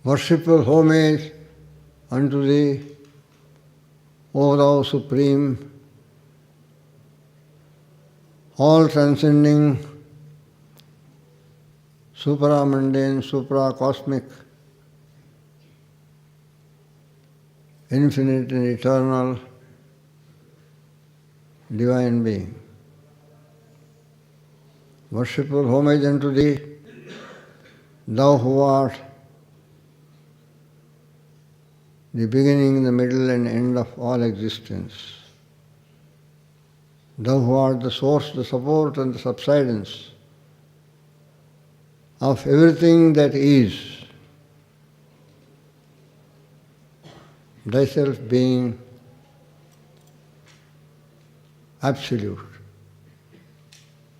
Worshipful homage unto Thee, O Thou Supreme, all-transcending, supramundane, supracosmic, infinite and eternal divine being. Worshipful homage unto Thee, Thou who art the beginning, the middle and end of all existence. Thou who art the source, the support and the subsidence of everything that is, Thyself being absolute,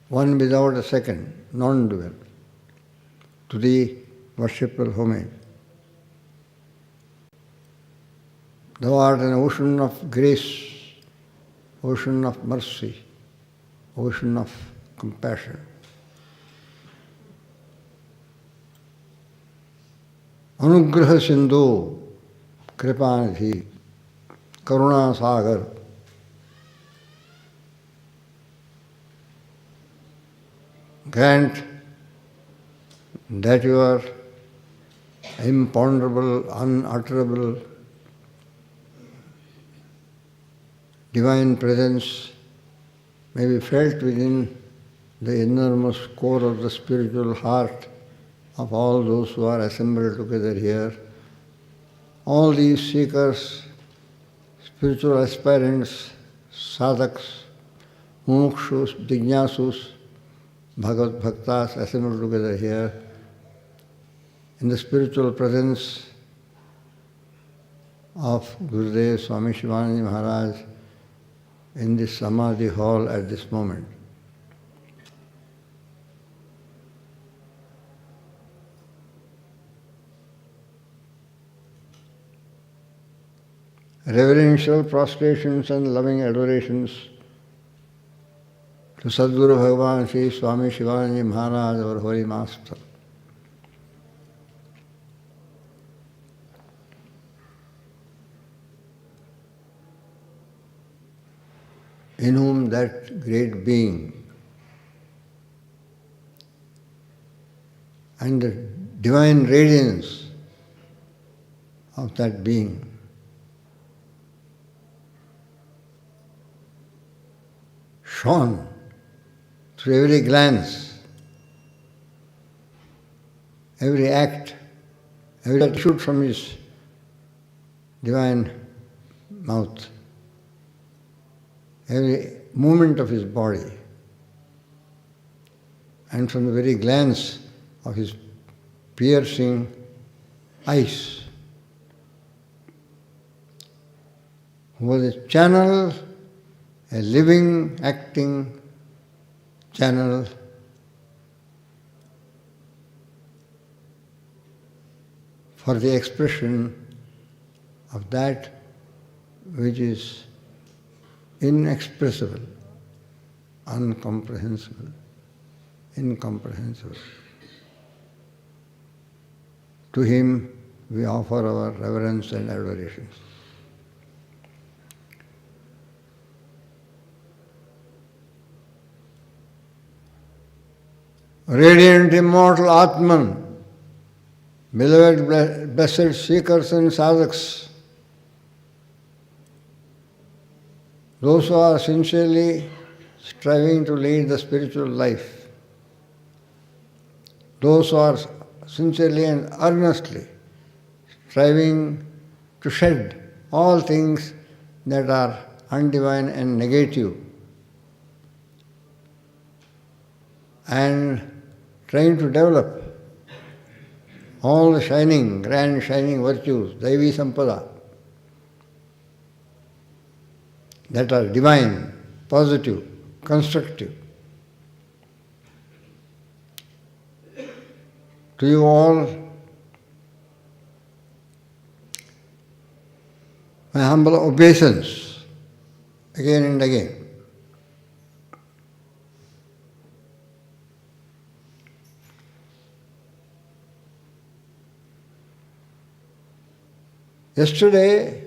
one without a second, non-dual. To Thee, worshipful homage. Thou art an ocean of grace, ocean of mercy, ocean of compassion. Anugraha Sindhu, Kripanidhi, Karuna Sagar. Grant that your imponderable, unutterable, divine presence may be felt within the enormous core of the spiritual heart of all those who are assembled together here. All these seekers, spiritual aspirants, sadhaks, mumukshus, jignasus, bhagavad bhaktas assembled together here in the spiritual presence of Gurudev Swami Chidananda Maharaj in this Samadhi hall at this moment. Reverential prostrations and loving adorations to Sadguru Bhagavan Sri Swami Chidananda Maharaj, our Holy Master. In whom that great being and the divine radiance of that being shone through every glance, every act, every attitude from his divine mouth, every movement of his body, and from the very glance of his piercing eyes, who was a channel, a living, acting channel for the expression of that which is inexpressible, incomprehensible. To him we offer our reverence and adoration. Radiant, immortal Atman, beloved, blessed seekers and sadhaks, those who are sincerely striving to lead the spiritual life, those who are sincerely and earnestly striving to shed all things that are undivine and negative, and trying to develop all the shining, grand shining virtues, Daivi Sampada, that are divine, positive, constructive. To you all, my humble obeisance again and again. Yesterday,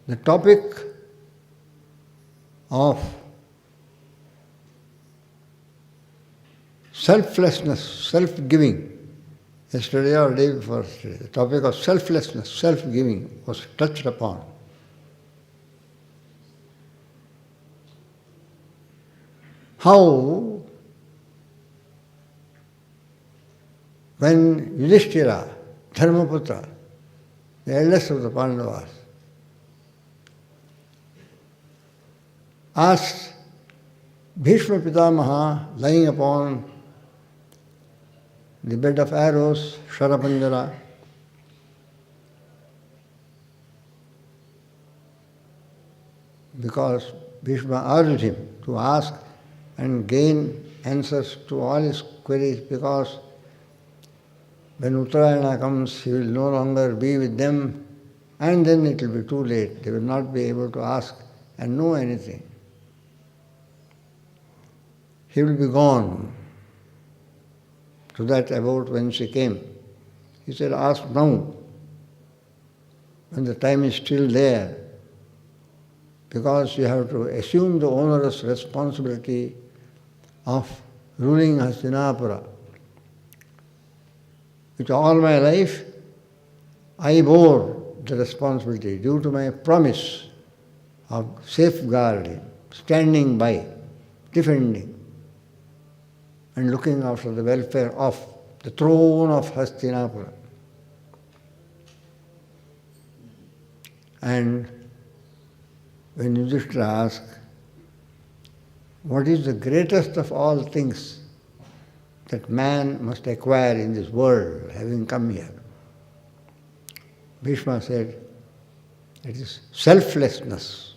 the topic of selflessness, self-giving, yesterday or day before yesterday, the topic of selflessness, self-giving was touched upon. How, when Yudhishthira, Dharmaputra, the eldest of the Pandavas, asked Bhishma Pitamaha, lying upon the bed of arrows, Sharapanjara, because Bhishma urged him to ask and gain answers to all his queries, because when Uttarayana comes, he will no longer be with them, and then it will be too late. They will not be able to ask and know anything. He will be gone to that abode whence he came. He said, ask now, when the time is still there, because you have to assume the onerous responsibility of ruling Hastinapura, which all my life I bore the responsibility due to my promise of safeguarding, standing by, defending, and looking after the welfare of the throne of Hastinapura. And when Yudhishthira asked, what is the greatest of all things that man must acquire in this world, having come here? Bhishma said, it is selflessness,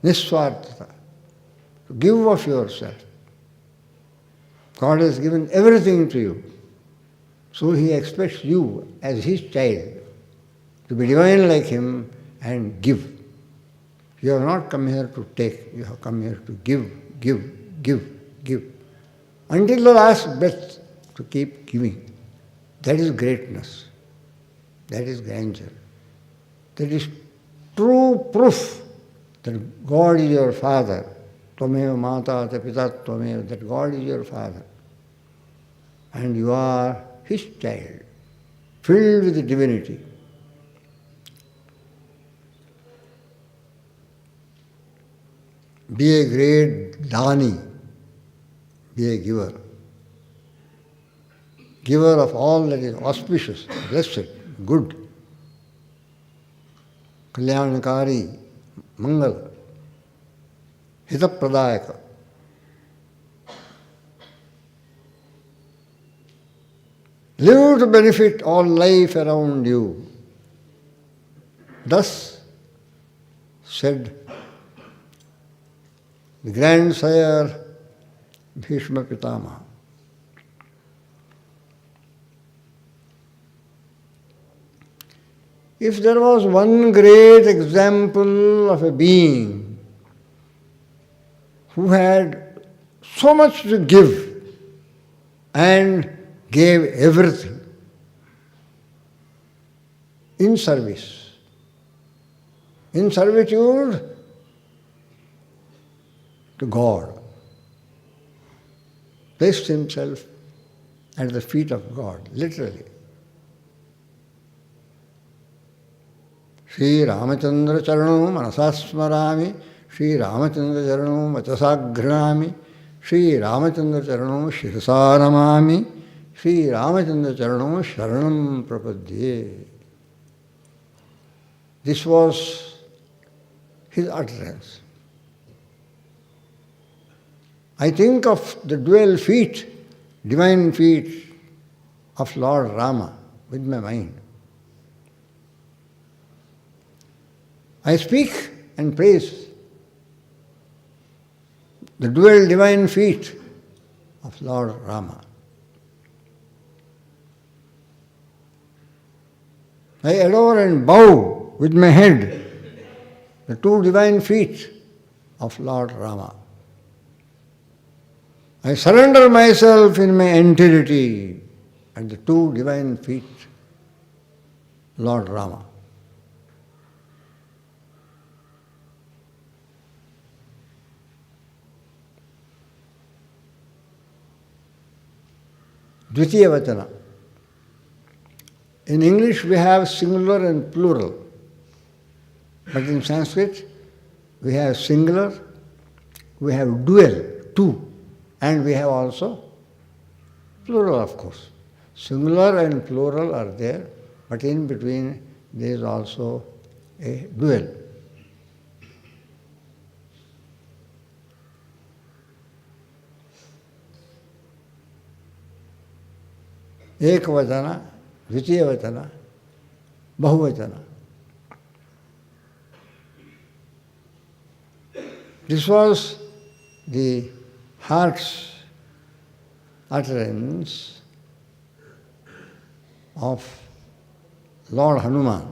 niswartha, to give of yourself. God has given everything to you, so He expects you as His child to be divine like Him and give. You have not come here to take, you have come here to give. Until the last breath, to keep giving. That is greatness. That is grandeur. That is true proof that God is your Father. Tvameva mata ta pita tvameva, that God is your Father. And you are His child, filled with divinity. Be a great dani, be a giver. Giver of all that is auspicious, blessed, good, kalyanakari, mangal, hitapradayaka. Live to benefit all life around you. Thus said the grandsire Bhishma Pitamaha. If there was one great example of a being who had so much to give and gave everything in service, in servitude to God, placed himself at the feet of God, literally. Shri Ramachandra Charanam Manasasmarami, Shri Ramachandra Charanam Vachasagranami, Shri Ramachandra Charanam Shirsaramami, Shri Ramachandra Charanam Sharanam Prapadye. This was his utterance. I think of the dual feet, divine feet of Lord Rama with my mind. I speak and praise the dual divine feet of Lord Rama. I adore and bow with my head the two divine feet of Lord Rama. I surrender myself in my entirety at the two divine feet, Lord Rama. Dvitiya Vachana. In English we have singular and plural, but in Sanskrit we have singular, we have dual, two, and we have also plural, of course. Singular and plural are there, but in between there is also a dual. Ekvachana, Dvitiya Vachana, Bahuvachana. This was the heart's utterance of Lord Hanuman.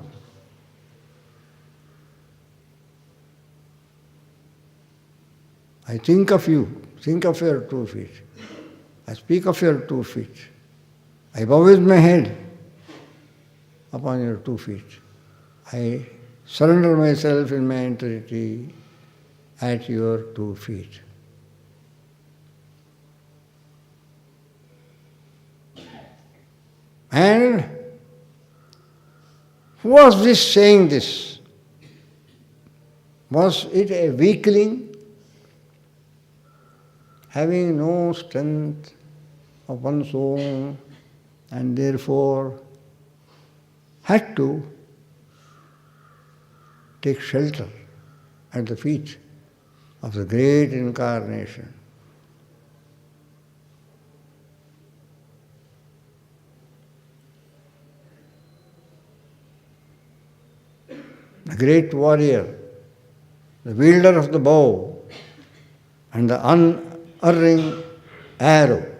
I think of you, think of your 2 feet. I speak of your 2 feet. I bow with my head upon your 2 feet. I surrender myself in my entirety at your 2 feet. And who was this saying this? Was it a weakling having no strength of one's own and therefore had to take shelter at the feet of the great incarnation? The great warrior, the wielder of the bow and the unerring arrow.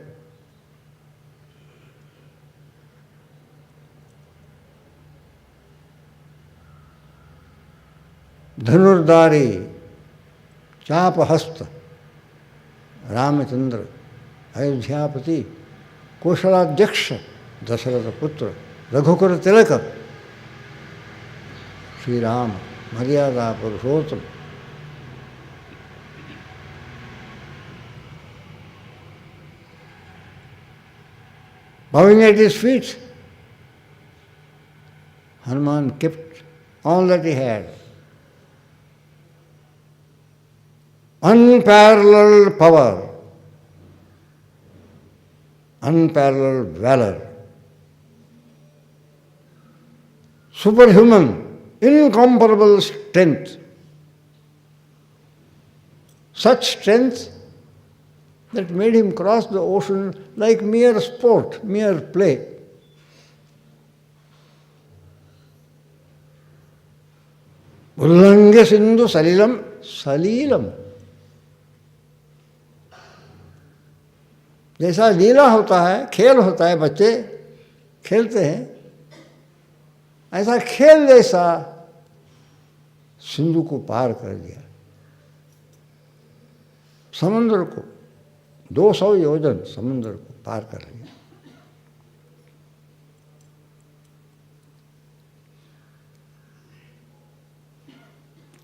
Dhanurdari, Chapahasta, Ramachandra, Ayodhyapati, Koshaladhyaksha, Dasarata Putra, Raghukara Tilaka, Sri Rama, Maryada Purushottam. Bowing at his feet, Hanuman kept all that he had. Unparalleled power, unparalleled valor, superhuman, incomparable strength. Such strength that made him cross the ocean like mere sport, mere play. Ullangya Sindhu Salilam, Salilam. जैसा लीला होता है, खेल होता है, बच्चे खेलते हैं, ऐसा खेल जैसा सिंधु को पार कर दिया, समुद्र को 200 योजन समुद्र को पार कर लिया.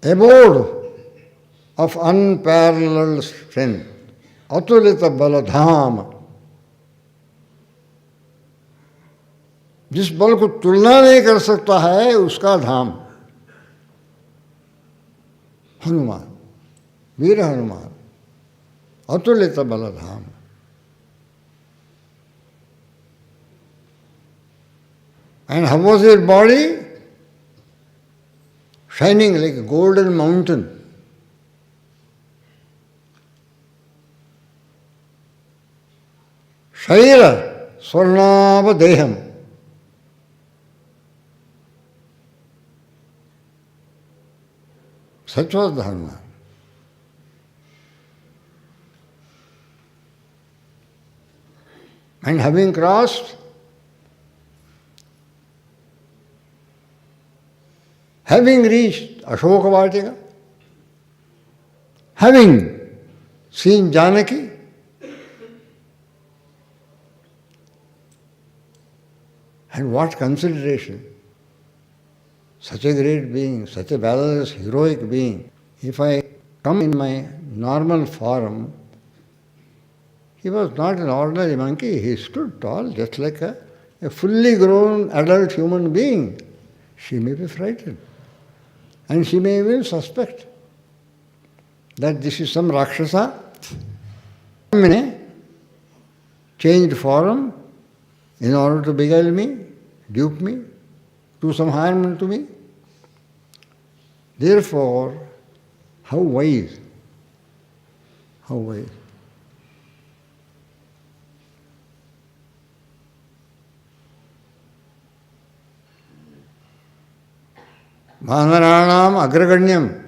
Abode of unparalleled strength, अतुलित बलधाम, जिस बल को तुलना नहीं कर सकता है उसका धाम हनुमान, वीर हनुमान, अतुलित बलधाम. And how was his body? Shining like a golden mountain. Sharira Swarnava Deham. Such was the Hanuman. And having crossed, having reached Ashoka Vatika, having seen Janaki, And what consideration! Such a great being, such a valorous, heroic being. If I come in my normal form, he was not an ordinary monkey. He stood tall, just like a fully grown adult human being. She may be frightened. And she may even suspect that this is some Rakshasa in a changed form in order to beguile me, dupe me, do some harm to me. Therefore, how wise, how wise. Vanaranam agraganyam,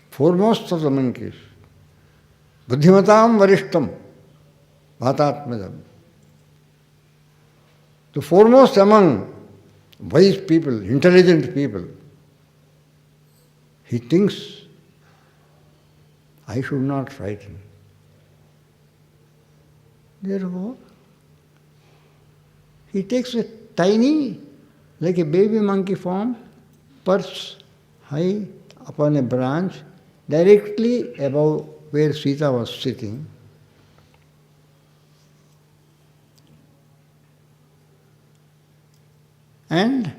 foremost of the monkeys. Buddhimatam varishtam, bhatatmadam. The foremost among wise people, intelligent people. He thinks, I should not frighten. Therefore, he takes a tiny, like a baby monkey form, perched high upon a branch, directly above where Sita was sitting. And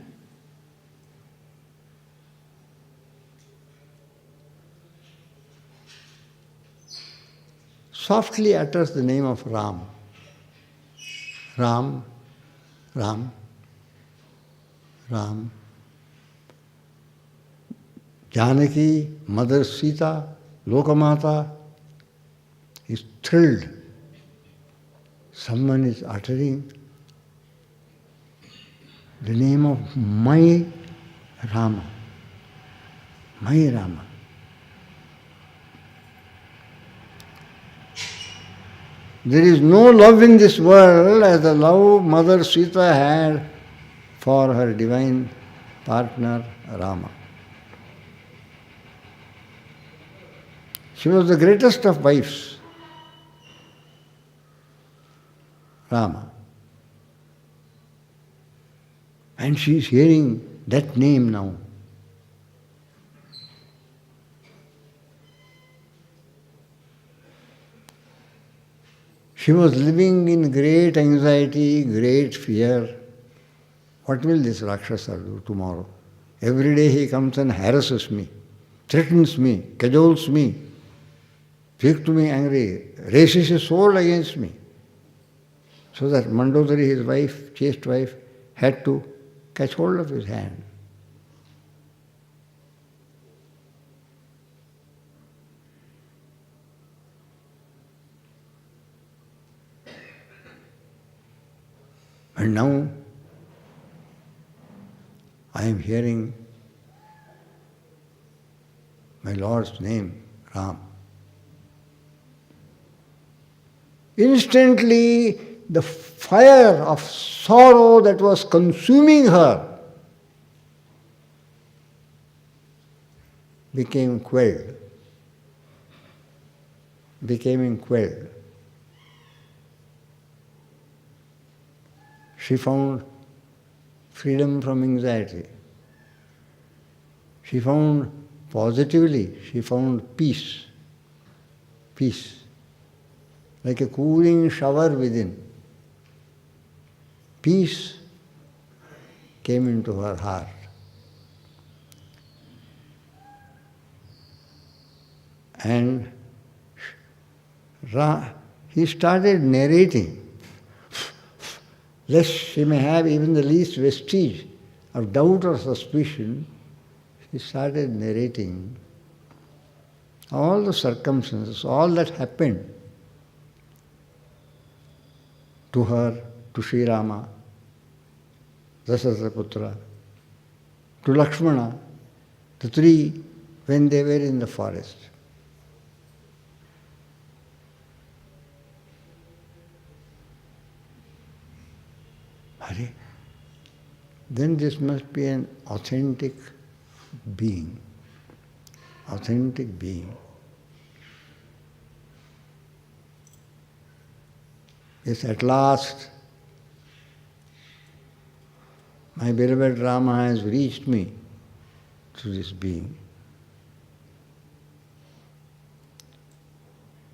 softly utters the name of Ram. Ram, Ram, Ram. Janaki, Mother Sita, Lokamata is thrilled. Someone is uttering the name of my Rama. My Rama. There is no love in this world as the love Mother Sita had for her divine partner Rama. She was the greatest of wives, Rama. And she is hearing that name now. She was living in great anxiety, great fear. What will this Rakshasa do tomorrow? Every day he comes and harasses me, threatens me, cajoles me, speaks to me angry, raises his sword against me. So that Mandodari, his wife, chaste wife, had to catch hold of his hand. And now I am hearing my Lord's name, Ram. Instantly, the fire of sorrow that was consuming her became quelled. She found freedom from anxiety. She found peace. Peace. Like a cooling shower within. Peace came into her heart. And he started narrating, lest she may have even the least vestige of doubt or suspicion. He started narrating all the circumstances, all that happened to her, to Sri Rama, Dasarata Putra, to Lakshmana, the three, when they were in the forest. Then this must be an authentic being. Authentic being. Yes, at last my beloved Rama has reached me through this being.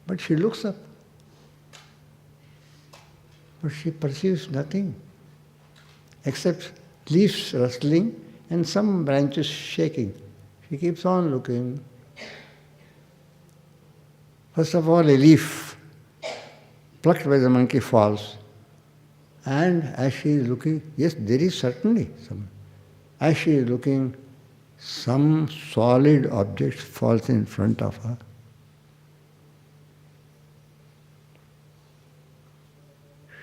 But she looks up, but she perceives nothing except leaves rustling and some branches shaking. She keeps on looking. First of all, a leaf plucked by the monkey falls. And as she is looking, yes, there is certainly some. As she is looking, some solid object falls in front of her.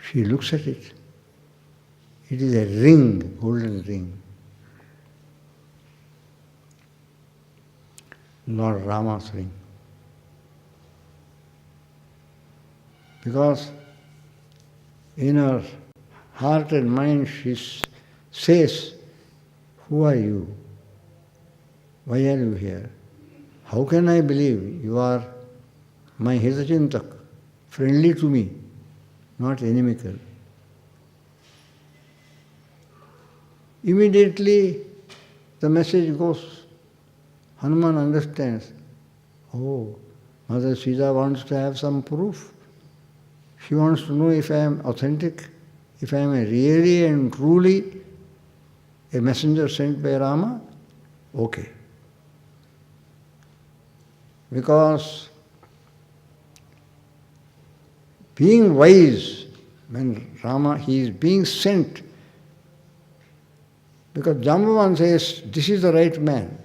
She looks at it. It is a ring, golden ring. Lord Rama's ring. Because in her heart and mind she says, who are you? Why are you here? How can I believe you are my Hitachintak, friendly to me, not inimical? Immediately the message goes. Hanuman understands. Oh, Mother Sita wants to have some proof. She wants to know if I am authentic, if I am really and truly a messenger sent by Rama. Okay. Because being wise, when Rama, he is being sent, because Jambavan says, this is the right man.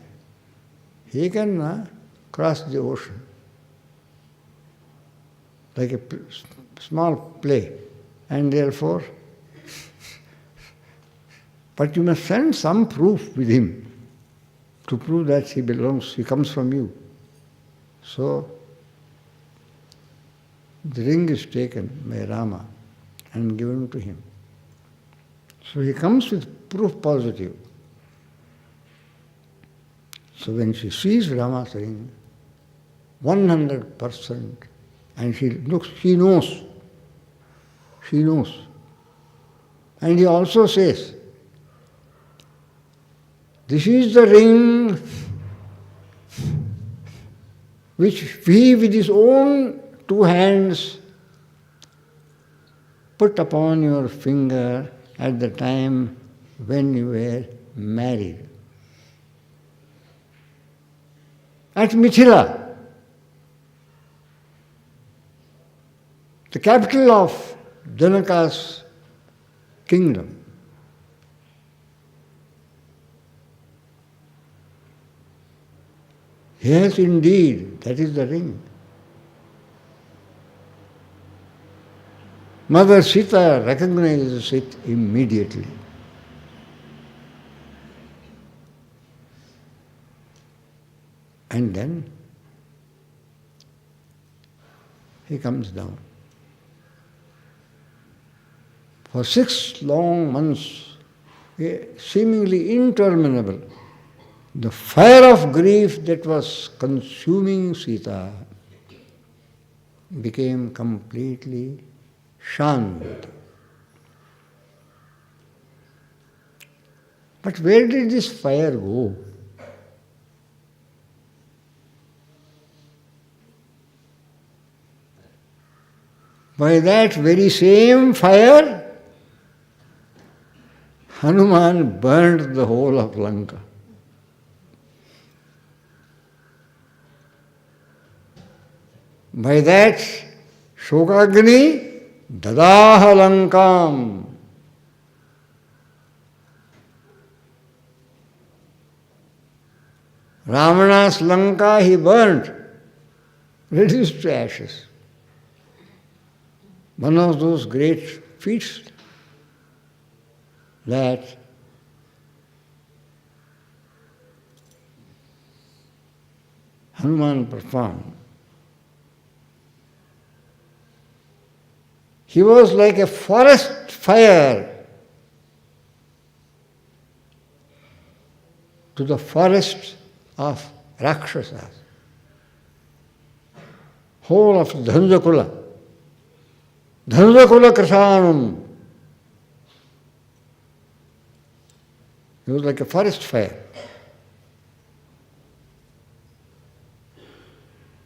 He can cross the ocean like a small play, and therefore, but you must send some proof with him to prove that he belongs, he comes from you. So, the ring is taken by Rama and given to him. So he comes with proof positive. So when she sees Rama's ring, 100%, and she looks, she knows. And he also says, this is the ring which we with his own two hands put upon your finger at the time when you were married. At Mithila, the capital of Janaka's kingdom. Yes, indeed, that is the ring. Mother Sita recognizes it immediately. And then he comes down. For 6 long months, seemingly interminable, the fire of grief that was consuming Sita became completely shant. But where did this fire go? By that very same fire, Hanuman burned the whole of Lanka. By that Shokagni Dadaha Lankam. Ravana's Lanka he burnt, reduced to ashes. One of those great feats that Hanuman performed. He was like a forest fire to the forest of Rakshasas, whole of Dhanjakula. Dhanjakula Krishanam. He was like a forest fire.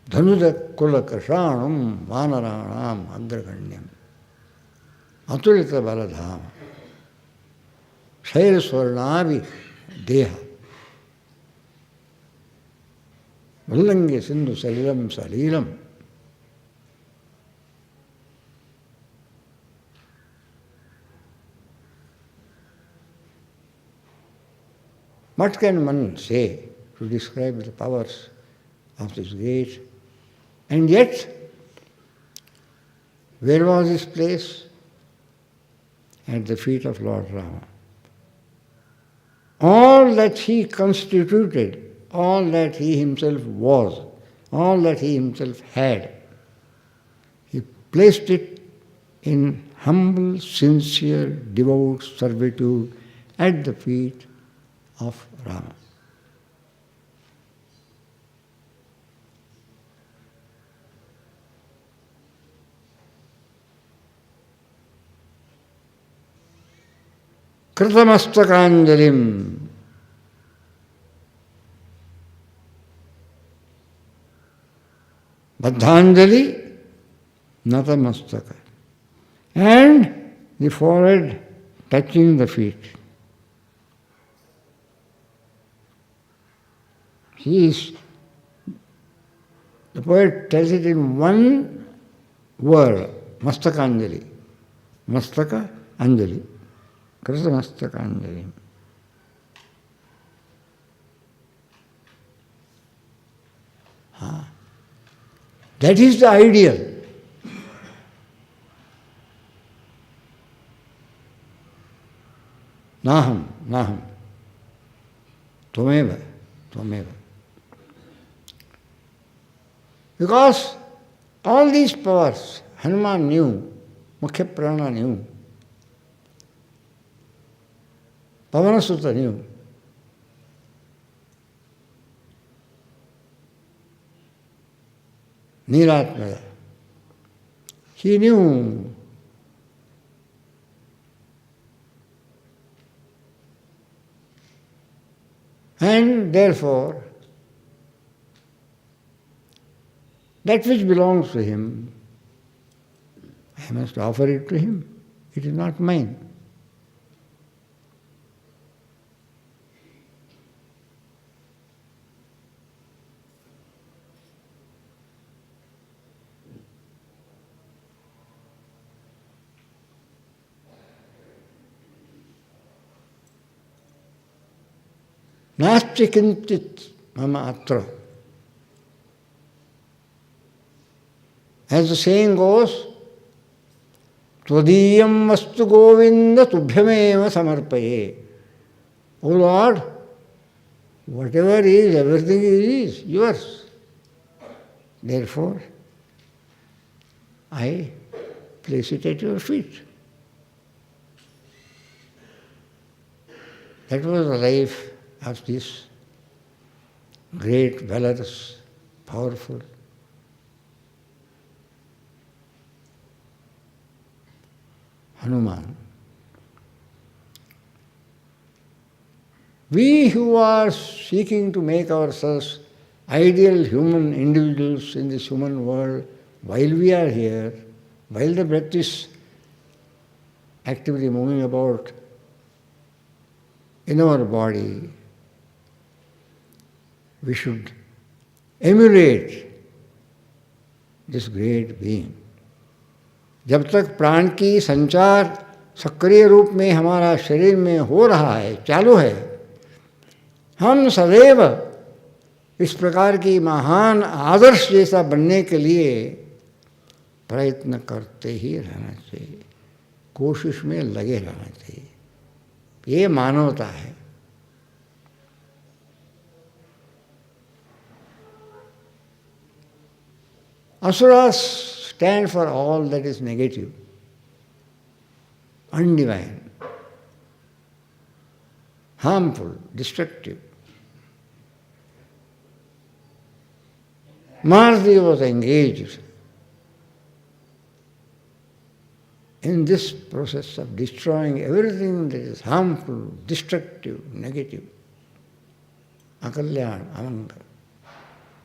Dhanuja kula kashanam vanaranam agraganyam atulita baladhama shaira swarnavi deha ullangi sindhu salilam salilam. What can one say to describe the powers of this great? And yet, where was his place? At the feet of Lord Rama. All that he constituted, all that he himself was, all that he himself had, he placed it in humble, sincere, devout servitude at the feet of Rama. Kritamastakānjalim. Baddhanjali, natamastaka. And the forehead touching the feet. The poet tells it in one word, Mastakanjali. Mastaka Anjali. Krishna Mastakanjali. That is the ideal. Naham, naham. Tvameva, tvameva. Because all these powers, Hanuman knew, Mukhya Prana knew, Pavanasuta knew. Nilatmaya. He knew. And therefore, that which belongs to him, I must offer it to him. It is not mine. Nasti kinchit mama atra. As the saying goes, Tvadiyam vastu govinda tubhyameva samarpaye. O Lord, whatever is, everything is yours. Therefore, I place it at your feet. That was the life of this great, valorous, powerful Hanuman. We who are seeking to make ourselves ideal human individuals in this human world, while we are here, while the breath is actively moving about in our body, we should emulate this great being. जब तक प्राण की संचार सक्रिय रूप में हमारा शरीर में हो रहा है, चालू है, हम सदैव इस प्रकार की महान आदर्श जैसा बनने के लिए प्रयत्न करते ही रहना चाहिए, कोशिश में लगे रहना चाहिए. ये मानवता है. Asuras stand for all that is negative, undivine, harmful, destructive. Mardi was engaged in this process of destroying everything that is harmful, destructive, negative. Akalyan, amangal.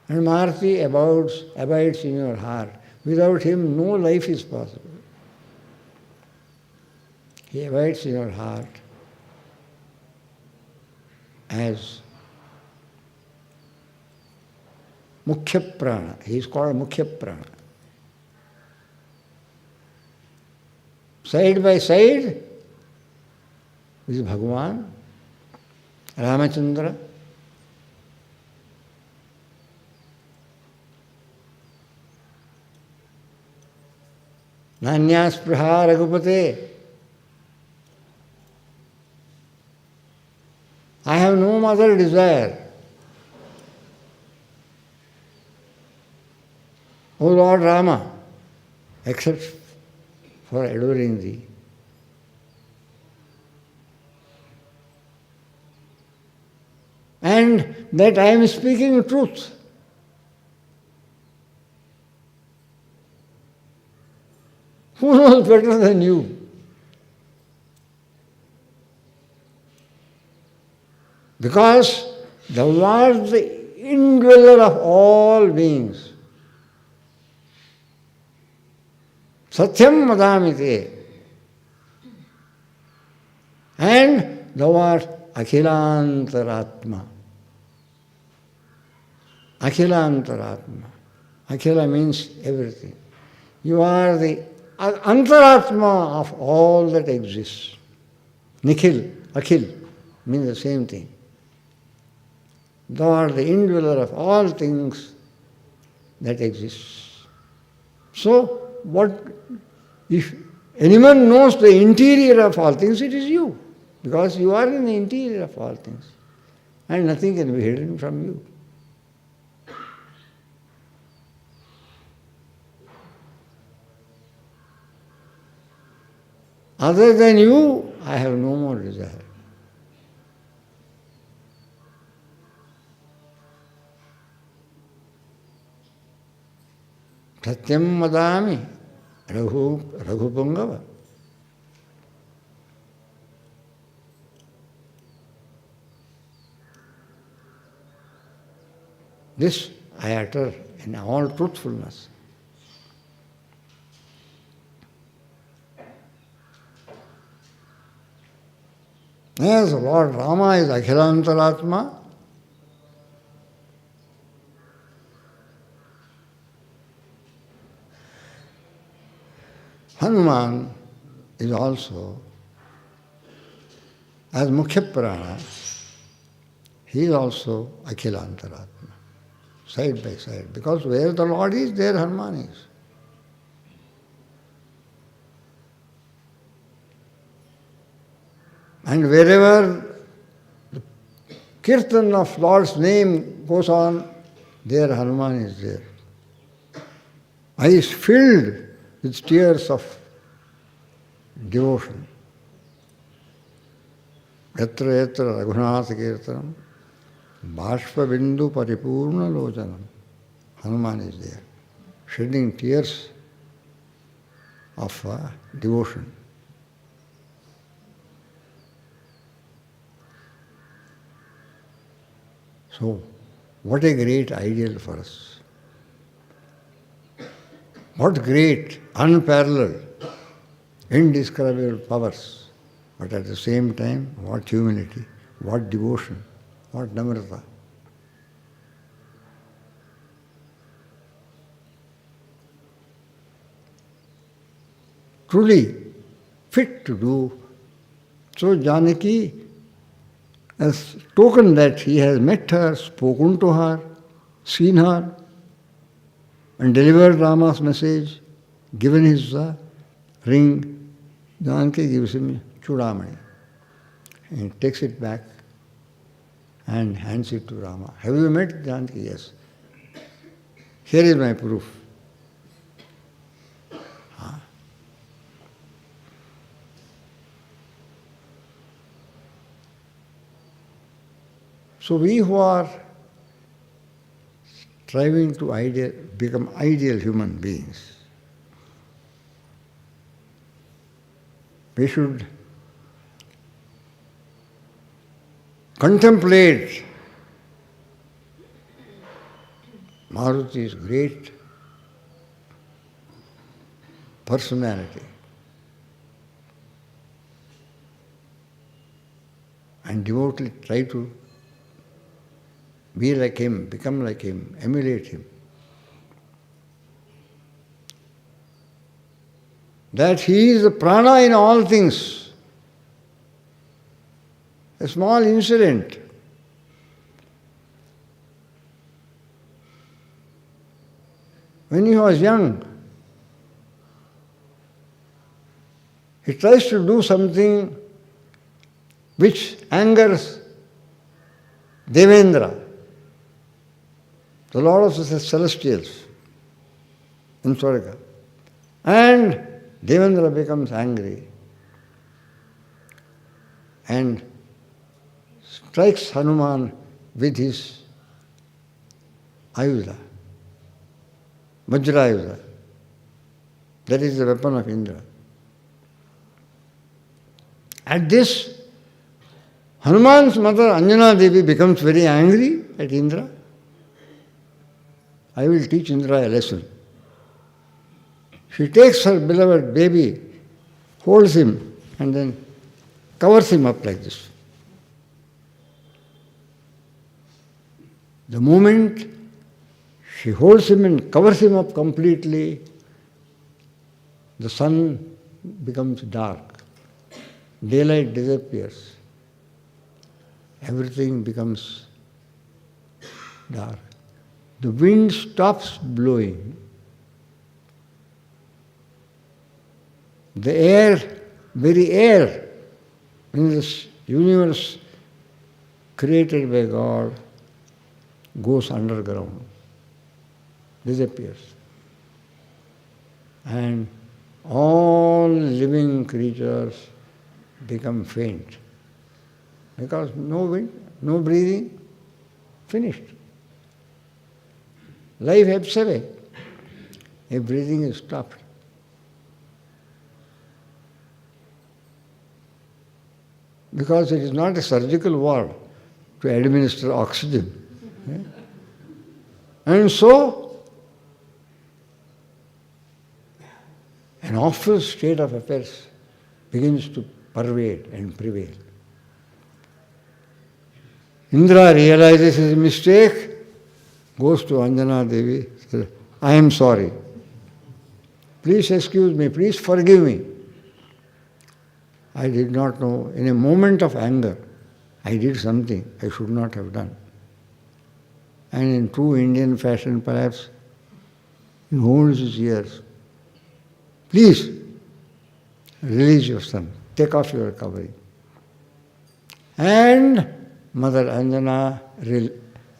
And Marti abides in your heart. Without him, no life is possible. He abides in your heart as Mukhya Prana. He is called Mukhya Prana. Side by side is Bhagavan, Ramachandra, Nanyaspriha Raghupate. I have no other desire. O Lord Rama, except for adoring thee. And that I am speaking truth. Who knows better than you? Because thou art the indweller of all beings. Satyam madamite. And thou art Akhilantaratma. Akhilantaratma. Akhila means everything. You are the Antaratma of all that exists. Nikhil, Akhil means the same thing. Thou art the indweller of all things that exist. So, what if anyone knows the interior of all things, it is you. Because you are in the interior of all things. And nothing can be hidden from you. Other than you, I have no more desire. Satyam madami Raghupangava. This I utter in all truthfulness. Yes, Lord Rama is Akhilantaratma. Hanuman is also, as Mukhya Prana, he is also Akhilantaratma, side by side. Because where the Lord is, there Hanuman is. And wherever the kirtan of Lord's name goes on, there Hanuman is there. Eyes filled with tears of devotion. Yatra yatra Raghunatha kirtanam, bhashpa bindu paripurna lojanam. Hanuman is there, shedding tears of devotion. So, what a great ideal for us. What great, unparalleled, indescribable powers. But at the same time, what humility, what devotion, what namrata. Truly fit to do. So Janaki, as token that he has met her, spoken to her, seen her, and delivered Rama's message, given his ring, Janaki gives him Chudamani. And he takes it back and hands it to Rama. Have you met Janaki? Yes. Here is my proof. So we who are striving to become ideal human beings, we should contemplate Maruti's great personality and devoutly try to be like him, become like him, emulate him. That he is the prana in all things. A small incident. When he was young, he tries to do something which angers Devendra, the Lord of the Celestials in Swarga. And Devendra becomes angry and strikes Hanuman with his ayuda, Vajrayuda. That is the weapon of Indra. At this, Hanuman's mother Anjana Devi becomes very angry at Indra. I will teach Indra a lesson. She takes her beloved baby, holds him, and then covers him up like this. The moment she holds him and covers him up completely, the sun becomes dark. Daylight disappears. Everything becomes dark. The wind stops blowing. The air, very air in this universe created by God, goes underground, disappears. And all living creatures become faint. Because no wind, no breathing, finished. Life ebbs away. If breathing is stopped. Because it is not a surgical ward to administer oxygen. And so, an awful state of affairs begins to pervade and prevail. Indra realizes his mistake, goes to Anjana Devi, says, I am sorry. Please excuse me, please forgive me. I did not know. In a moment of anger, I did something I should not have done. And in true Indian fashion, perhaps, he holds his ears. Please, release your son. Take off your covering. And Mother Anjana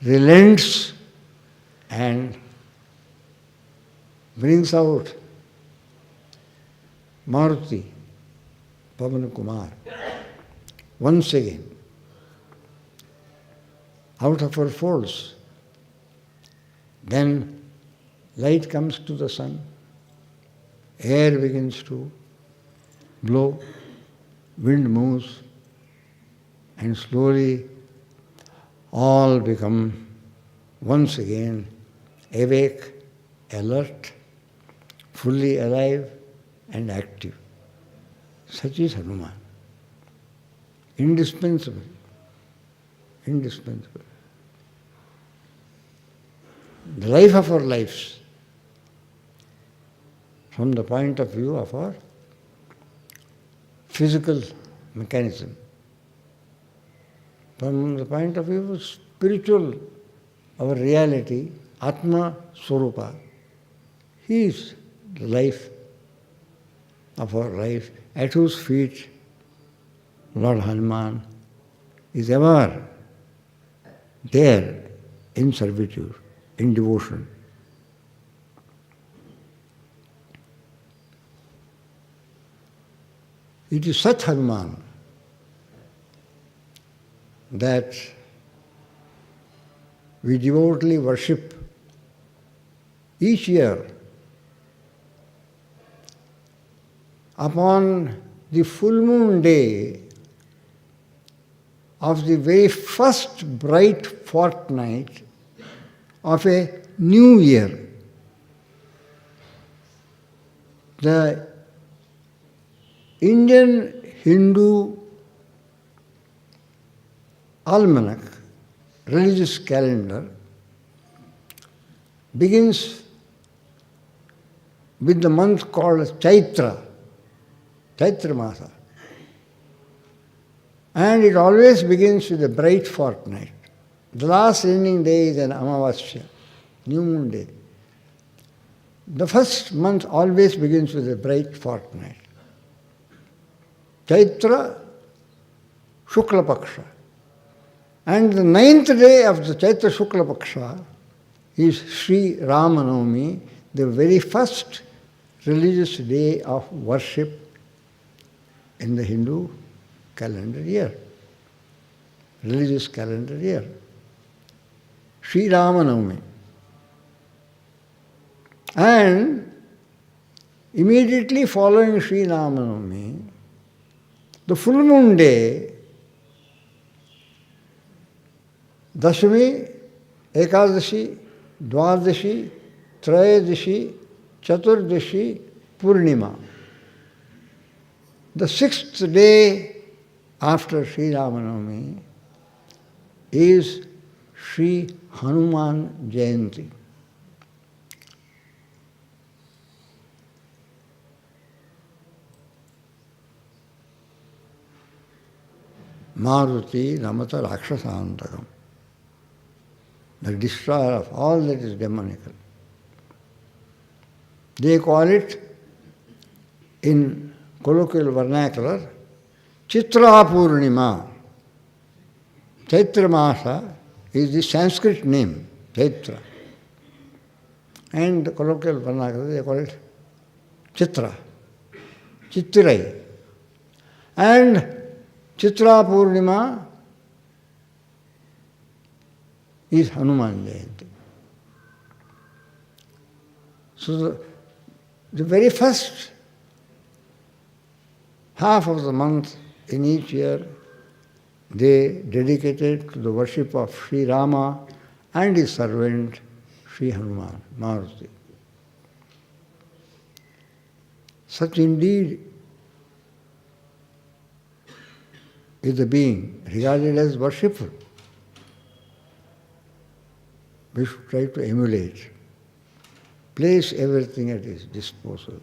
relents and brings out Maruti, Pavan Kumar, once again, out of her folds. Then light comes to the sun, air begins to blow, wind moves, and slowly all become once again awake, alert, fully alive and active. Such is Hanuman. Indispensable. Indispensable. The life of our lives, from the point of view of our physical mechanism, from the point of view of spiritual, our reality, Atma Swarupa, he is the life of our life, at whose feet Lord Hanuman is ever there in servitude, in devotion. It is such Hanuman that we devoutly worship each year upon the full moon day of the very first bright fortnight of a new year. The Indian Hindu almanac, religious calendar, begins with the month called Chaitra Masa. And it always begins with a bright fortnight. The last ending day is an Amavasya, new moon day. The first month always begins with a bright fortnight. Chaitra Shukla Paksha. And the 9th day of the Chaitra Shukla Paksha is Sri Ramanavami, the very first religious day of worship in the Hindu calendar year, religious calendar year. Sri Ramanavami. And immediately following Sri Ramanavami, the full moon day, Dashami, Ekadashi, Dwadashi, Trayadashi, Chaturdashi, Purnima. The 6th day after Sri Ramanavami is Sri Hanuman Jayanti. Maruti Ramata Rakshasantakam, the destroyer of all that is demonical. They call it, in colloquial vernacular, Chitra Purnima. Chaitra Masa is the Sanskrit name, Chaitra. And the colloquial vernacular, they call it Chitra, Chittirai. And Chitra Purnima is Hanuman Jayanti. So the very first half of the month in each year, they dedicated to the worship of Sri Rama and his servant Sri Hanuman, Maruti. Such indeed is the being regarded as worshipful. We should try to emulate, place everything at his disposal.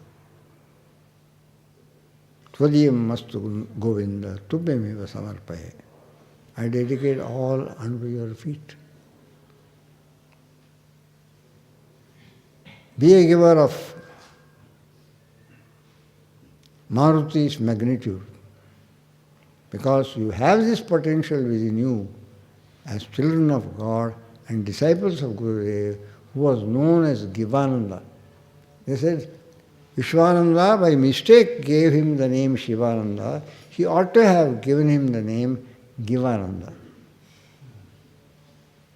Tvadiyam mastu Govinda, tubhyameva samarpaye. I dedicate all unto your feet. Be a giver of Maruti's magnitude, because you have this potential within you as children of God and disciples of Gurudev, who was known as Givananda. They said, Vishwananda by mistake gave him the name Sivananda. He ought to have given him the name Givananda.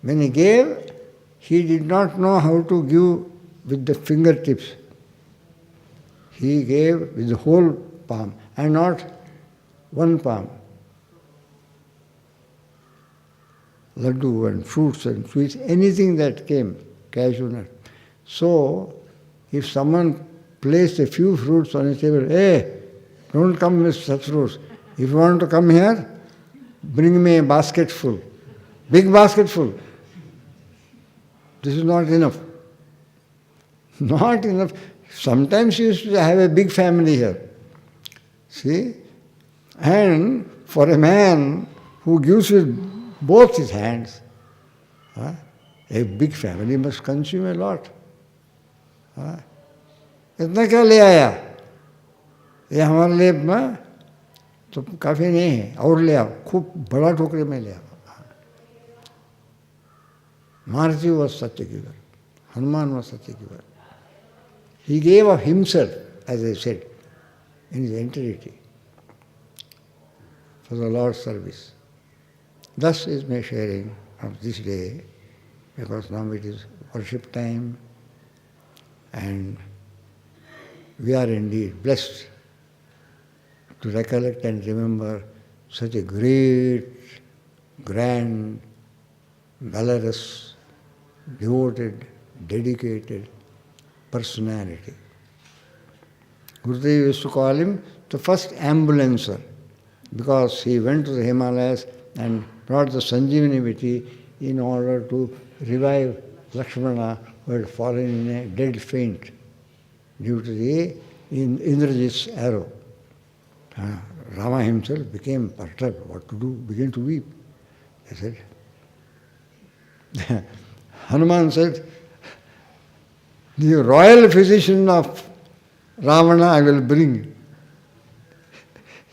When he gave, he did not know how to give with the fingertips. He gave with the whole palm and not one palm. Laddu and fruits and sweets, anything that came, cashew nut. So, if someone placed a few fruits on the table, hey, don't come with such fruits. If you want to come here, bring me a basket full, big basket full. This is not enough. Not enough. Sometimes you used to have a big family here. See? And for a man who gives with both his hands, a big family must consume a lot. इतना क्या ले आया? ये हमारे लिए तो काफ़ी नहीं है, और ले आओ, खूब बड़ा टोकरे में ले आओ. Maruti was such a giver. Hanuman was such a giver. He gave of himself, as I said, in his entirety for the Lord's service. Thus is my sharing of this day, because now it is worship time, and we are indeed blessed to recollect and remember such a great, grand, valorous, devoted, dedicated personality. Gurudev used to call him the first ambulancer because he went to the Himalayas and brought the Sanjeevani Viti in order to revive Lakshmana, who had fallen in a dead faint due to the Indrajit's arrow. Rama himself became perturbed. What to do? Began to weep. He said, Hanuman said, the royal physician of Ravana I will bring.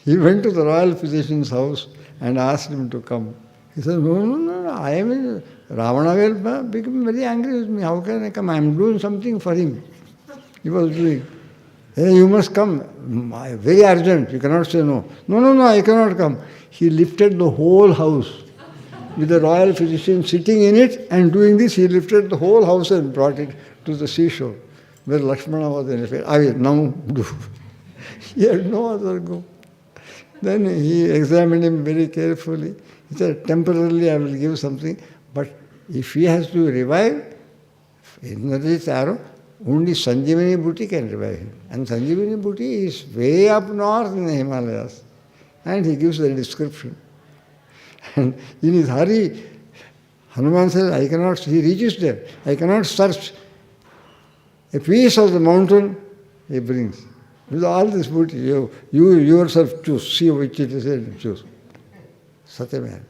He went to the royal physician's house and asked him to come. He said, no, I am in, Ravana will become very angry with me. How can I come? I am doing something for him. He was doing. Hey, you must come. Very urgent. You cannot say no. No, I cannot come. He lifted the whole house with the royal physician sitting in it and doing this. He lifted the whole house and brought it to the seashore where Lakshmana was in effect. I will now do. He had no other go. Then he examined him very carefully. He said, temporarily I will give something, but if he has to revive Indrajit's arrow, only Sanjeevani Bhuti can revive him. And Sanjeevani Bhuti is way up north in the Himalayas. And he gives the description. And in his hurry, Hanuman says, I cannot, he reaches there, I cannot search. A piece of the mountain he brings. With all this booty, you yourself choose, see which it is and choose. Such a man.